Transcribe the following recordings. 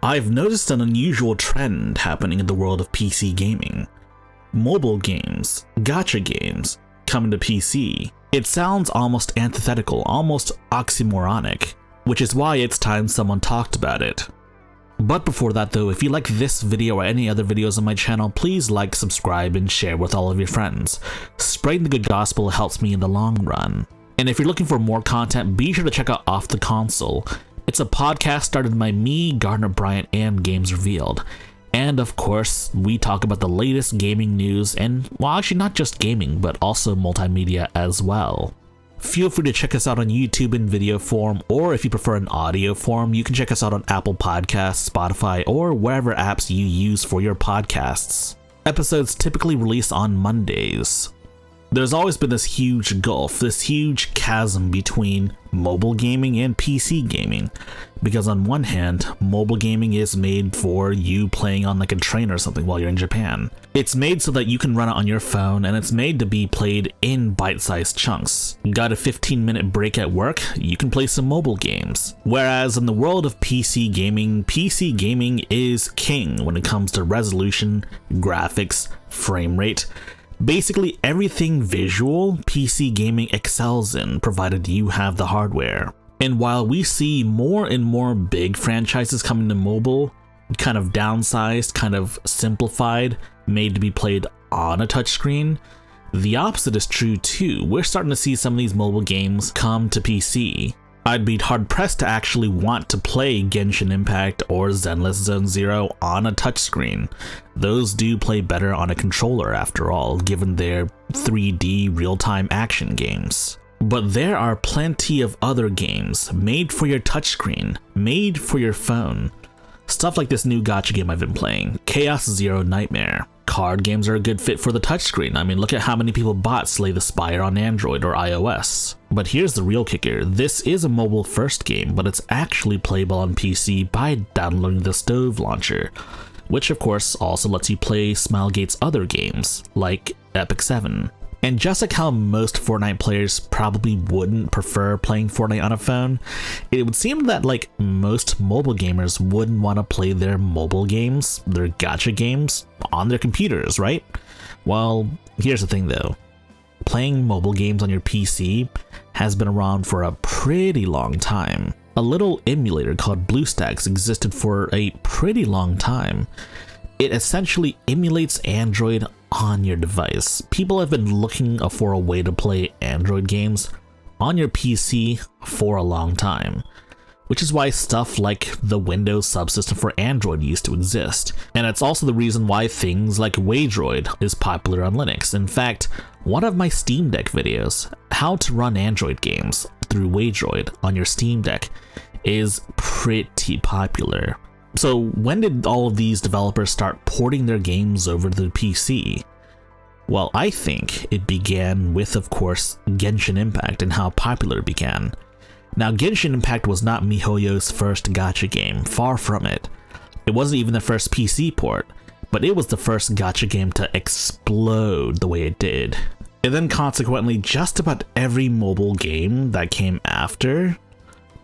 I've noticed an unusual trend happening in the world of PC gaming. Mobile games, gacha games, coming to PC. It sounds almost antithetical, almost oxymoronic, which is why it's time someone talked about it. But before that though, if you like this video or any other videos on my channel, please like, subscribe, and share with all of your friends. Spreading the good gospel helps me in the long run. And if you're looking for more content, be sure to check out Off the Console. It's a podcast started by me, Gardner Bryant, and Games Revealed. And of course, we talk about the latest gaming news and, well, actually not just gaming, but also multimedia as well. Feel free to check us out on YouTube in video form, or if you prefer an audio form, you can check us out on Apple Podcasts, Spotify, or wherever apps you use for your podcasts. Episodes typically release on Mondays. There's always been this huge gulf, this huge chasm between mobile gaming and PC gaming, because on one hand, mobile gaming is made for you playing on like a train or something while you're in Japan. It's made so that you can run it on your phone, and it's made to be played in bite-sized chunks. Got a 15-minute break at work? You can play some mobile games. Whereas in the world of PC gaming is king when it comes to resolution, graphics, frame rate. Basically everything visual, PC gaming excels in, provided you have the hardware. And while we see more and more big franchises coming to mobile, kind of downsized, kind of simplified, made to be played on a touchscreen, the opposite is true too. We're starting to see some of these mobile games come to PC. I'd be hard-pressed to actually want to play Genshin Impact or Zenless Zone Zero on a touchscreen. Those do play better on a controller after all, given their 3D real-time action games. But there are plenty of other games made for your touchscreen, made for your phone. Stuff like this new gacha game I've been playing, Chaos Zero Nightmare. Card games are a good fit for the touchscreen. I mean, look at how many people bought Slay the Spire on Android or iOS. But here's the real kicker. This is a mobile-first game, but it's actually playable on PC by downloading the Stove launcher, which of course also lets you play Smilegate's other games, like Epic 7. And just like how most Fortnite players probably wouldn't prefer playing Fortnite on a phone, it would seem that like most mobile gamers wouldn't want to play their mobile games, their gacha games, on their computers, right? Well, here's the thing though. Playing mobile games on your PC has been around for a pretty long time. A little emulator called BlueStacks existed for a pretty long time. It essentially emulates Android on your device. People have been looking for a way to play Android games on your PC for a long time, which is why stuff like the Windows subsystem for Android used to exist. And it's also the reason why things like Waydroid is popular on Linux. In fact, one of my Steam Deck videos, how to run Android games through Waydroid on your Steam Deck, is pretty popular. So when did all of these developers start porting their games over to the PC? Well, I think it began with, of course, Genshin Impact and how popular it began. Now, Genshin Impact was not MiHoYo's first gacha game, far from it. It wasn't even the first PC port, but it was the first gacha game to explode the way it did. And then consequently, just about every mobile game that came after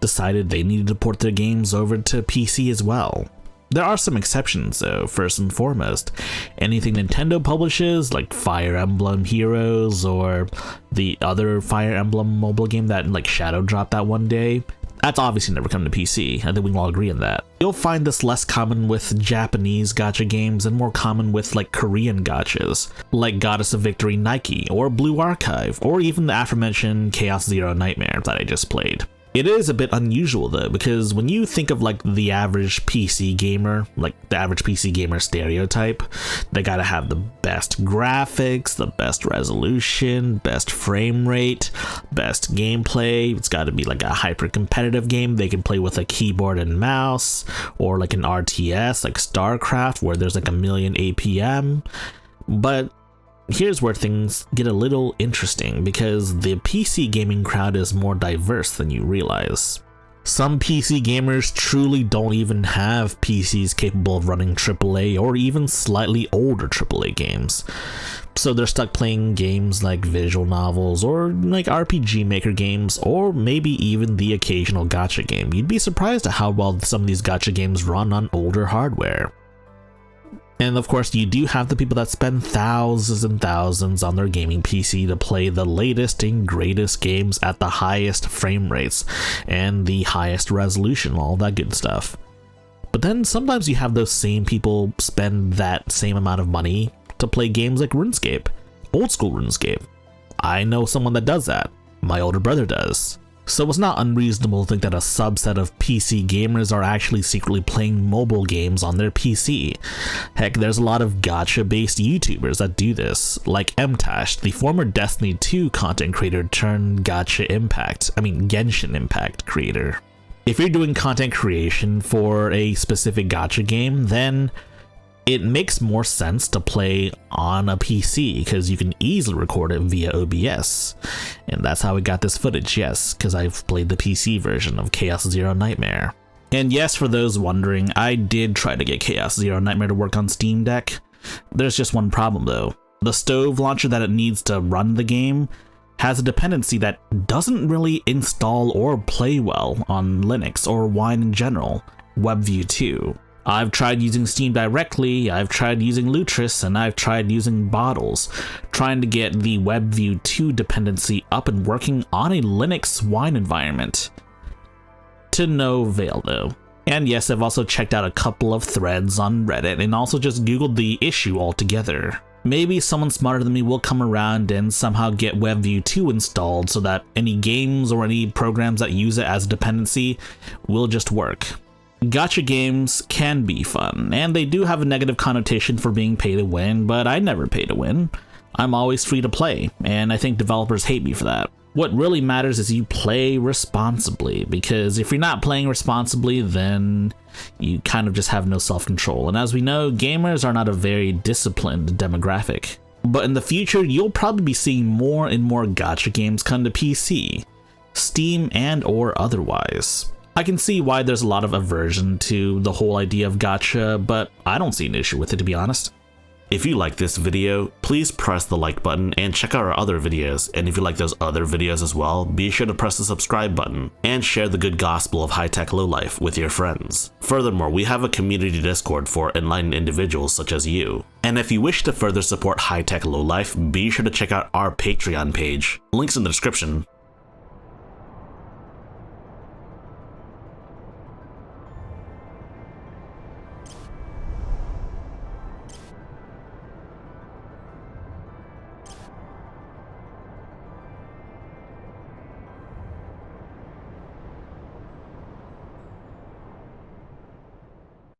decided they needed to port their games over to PC as well. There are some exceptions though. First and foremost, anything Nintendo publishes, like Fire Emblem Heroes or the other Fire Emblem mobile game that like Shadow dropped that one day, that's obviously never come to PC. I think we can all agree on that. You'll find this less common with Japanese gacha games and more common with like Korean gachas, like Goddess of Victory Nike or Blue Archive, or even the aforementioned Chaos Zero Nightmare that I just played. It is a bit unusual though, because when you think of like the average PC gamer, like the average PC gamer stereotype, they gotta have the best graphics, the best resolution, best frame rate, best gameplay. It's gotta be like a hyper competitive game they can play with a keyboard and mouse, or like an RTS like StarCraft where there's like a million APM. But here's where things get a little interesting, because the PC gaming crowd is more diverse than you realize. Some PC gamers truly don't even have PCs capable of running AAA or even slightly older AAA games. So they're stuck playing games like visual novels or like RPG Maker games, or maybe even the occasional gacha game. You'd be surprised at how well some of these gacha games run on older hardware. And of course, you do have the people that spend thousands and thousands on their gaming PC to play the latest and greatest games at the highest frame rates and the highest resolution, all that good stuff. But then sometimes you have those same people spend that same amount of money to play games like RuneScape, old school RuneScape. I know someone that does that. My older brother does. So it's not unreasonable to think that a subset of PC gamers are actually secretly playing mobile games on their PC. Heck, there's a lot of gacha-based YouTubers that do this, like Mtash, the former Destiny 2 content creator turned Genshin Impact creator. If you're doing content creation for a specific gacha game, then it makes more sense to play on a PC because you can easily record it via OBS. And that's how we got this footage, yes, because I've played the PC version of Chaos Zero Nightmare. And yes, for those wondering, I did try to get Chaos Zero Nightmare to work on Steam Deck. There's just one problem though. The stove launcher that it needs to run the game has a dependency that doesn't really install or play well on Linux or Wine in general, WebView 2. I've tried using Steam directly, I've tried using Lutris, and I've tried using Bottles, trying to get the WebView 2 dependency up and working on a Linux Wine environment. To no avail though. And yes, I've also checked out a couple of threads on Reddit and also just Googled the issue altogether. Maybe someone smarter than me will come around and somehow get WebView 2 installed so that any games or any programs that use it as a dependency will just work. Gacha games can be fun, and they do have a negative connotation for being pay to win, but I never pay to win. I'm always free to play, and I think developers hate me for that. What really matters is you play responsibly, because if you're not playing responsibly, then you kind of just have no self-control. And as we know, gamers are not a very disciplined demographic. But in the future, you'll probably be seeing more and more gacha games come to PC, Steam and or otherwise. I can see why there's a lot of aversion to the whole idea of gacha, but I don't see an issue with it, to be honest. If you like this video, please press the like button and check out our other videos. And if you like those other videos as well, be sure to press the subscribe button and share the good gospel of high-tech lowlife with your friends. Furthermore, we have a community Discord for enlightened individuals such as you. And if you wish to further support high-tech lowlife, be sure to check out our Patreon page. Links in the description.